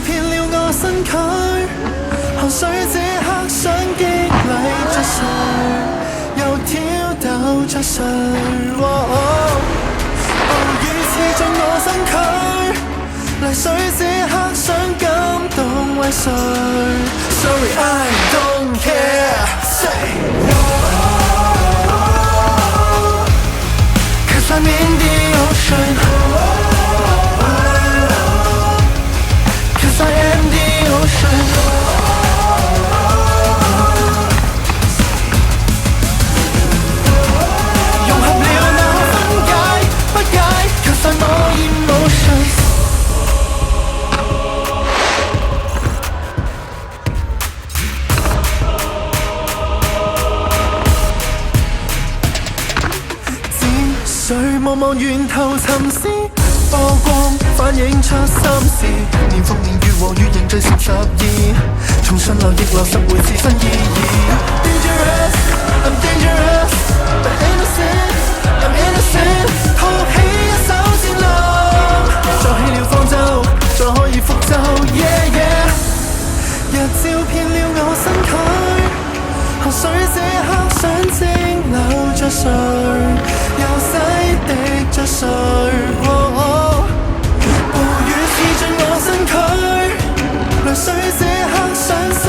遍了我身軀，汗水這刻想激勵着誰，又挑逗着誰？暴雨刺進我身軀，淚水這刻想感動為誰 ？Sorry I don't care. Say Cause I'm in the ocean. Cause I am the ocean. 融合了那分解不解 Cause I'm all emotions. 誰望望源頭沉思，波光反映出心事。年復年月和月凝聚成12，從順流逆流拾回自身意義。Dangerous, I'm dangerous, but innocent, I'm innocent。套起一手戰艦，再起了方舟，再可以覆舟。Yeah yeah， 日照遍了我身軀，汗水這刻想蒸餾着誰？又洗滌着誰？暴雨刺進我身軀，淚水這刻想生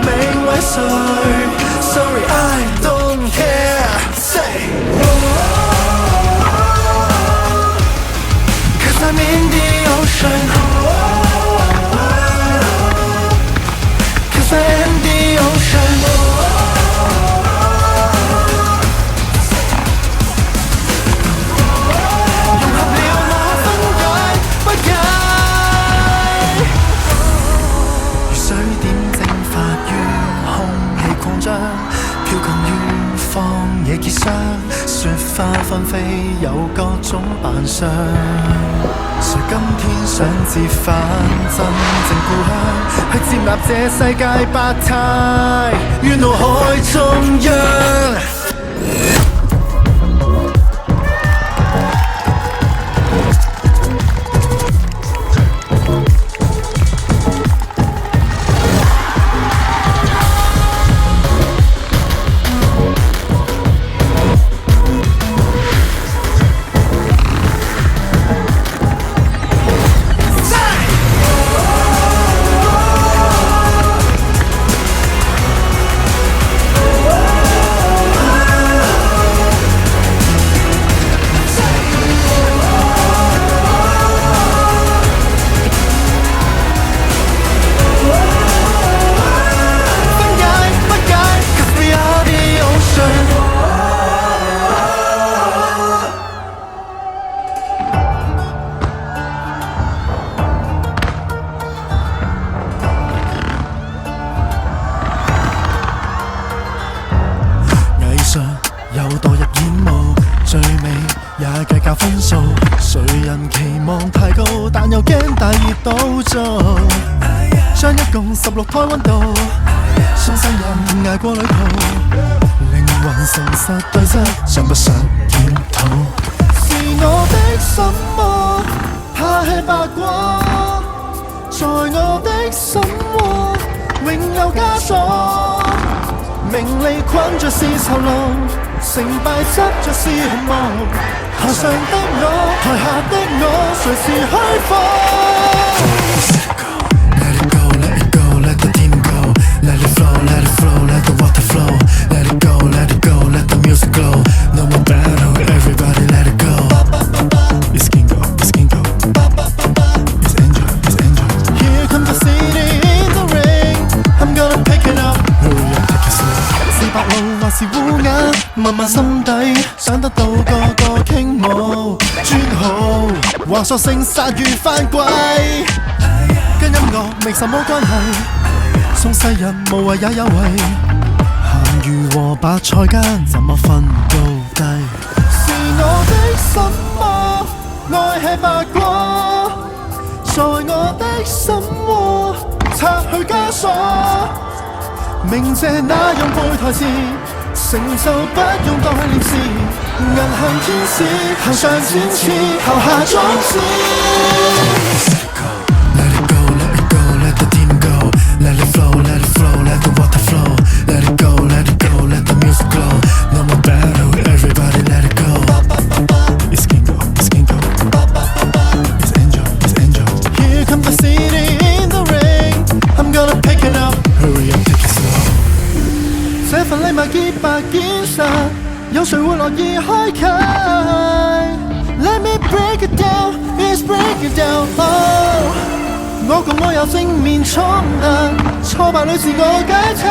命為誰 ？Sorry I don't care. Say Cause I'm in the ocean. Cause I am the ocean. 飄降於荒野結霜，雪花紛飛有各種扮相。誰今天想折返真正故鄉，去接納這世界百態於腦海中央。又墮入演舞，最美也計較分數。誰人期望太高，但又驚大熱倒灶。將一共16胎溫度，雙生人捱過旅途，靈魂誠實對質，想不想檢討？是我的什麼？怕吃白果，在我的心窩永有枷鎖。名利困着是囚籠，成敗執着是紅幕。台上的我，台下的我，誰是虛謊？Let it go, let it go, let the team go. Let it flow, let it flow, let the water flow. Let it go, let it go, let the music glow. No more battle, everybody let it go. It's Kingo, it's Kingo. It's Angel, it's Angel. Here comes the city in the rain. I'm gonna pick it up. Hurry up, take it slow. 是白鷺還是烏鴉？問問心底，想得到個個傾慕。專好話索性殺魚翻歸，跟音樂未什麼關係。送世人無謂也有為，鹹魚和白菜間怎麼分高低？是我的什麼愛吃白果，在我的心窩拆去枷鎖。鳴謝那樣背台詞，成就不用代念時，銀杏天使，頭上展翅，頭下裝置。Let it go, let it go, let let the water flow. Let it go, let it go, let the music glow. No more battle, everybody let it go. It's Kingo, it's Kingo. It's Angel, it's Angel. Here comes the city in the rain. I'm gonna pick it up. Hurry up, take it slow. 這份禮物潔白堅實，有誰會樂意開啟 ？Let me break it down, let's break it down. Oh， 我共我有正面衝突，挫敗裏自我解體。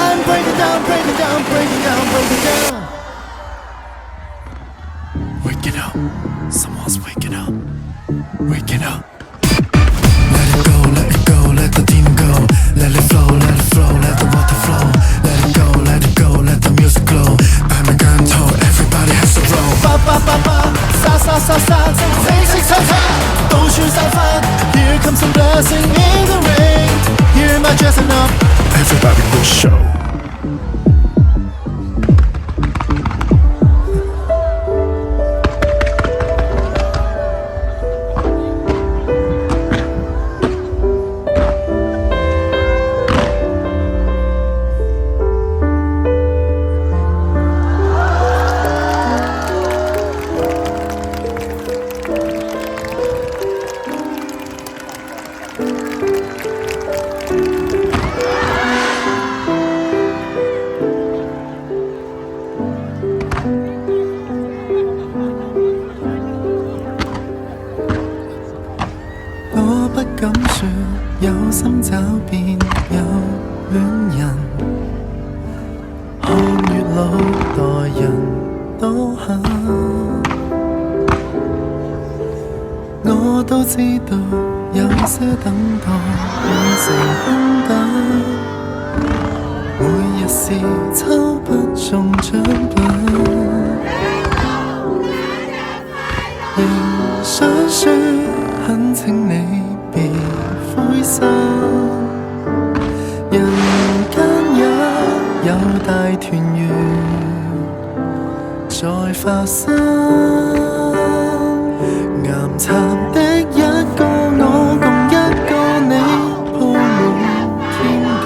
I'm break it down, break it down, break it down, break it down. Wake it up, someone's waking up, waking up. Let it go, let it go, let the demon go. Let it flow, let it flow, let the water flow. Let it go, let it go, let the music glow. I'm a gun toe, everybody has a roll. 叭叭叭叭，沙沙沙沙，正式抽插，到處散發。Here comes some blessing in the rain. Here am I dressing up, everybody will show.我不敢說有心找便有戀人，看月老待人都狠，我都知道有些等待變成空等，每日是抽不中獎品，仍想說懇請你別灰心，人間也有大團圓在發生。岩殘的一個我共一個你，鋪滿天地，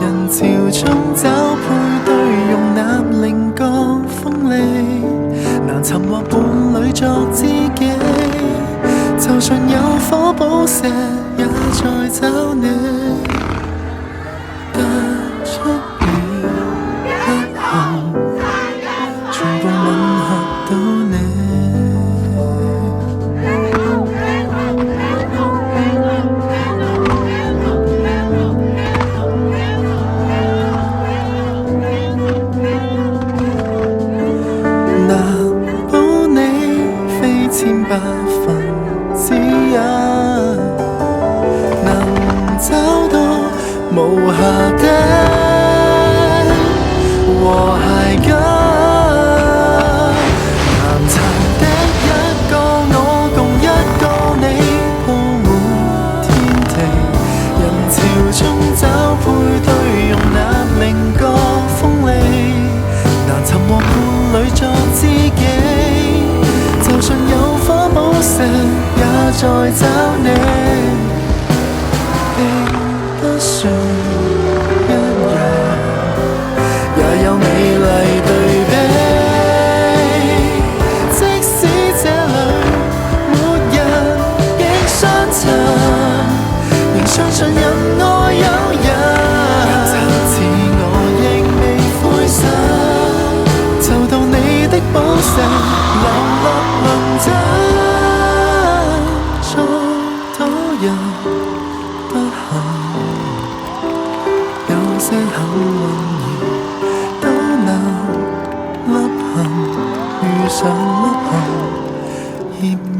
人潮中找配對，容納另覺鋒利，難尋獲伴侶作知己。就算有火寶石，也在找你，突出了不幸，全部吻合到你。難保你非千百分之一，能找到無瑕的和諧感。岩殘的一個我共一個你，鋪滿天地，人潮中找配對，容納另覺鋒利，難尋獲伴侶作知己。就算有火寶石，也在找你，並不算一樣，也有美麗對比。即使這裏沒人亦相襯，仍相信人愛有人。似我亦未灰心，就到你的寶石，流落鄰陣。人不幸，有些幸運兒都能凹陷，遇上凹陷，葉問。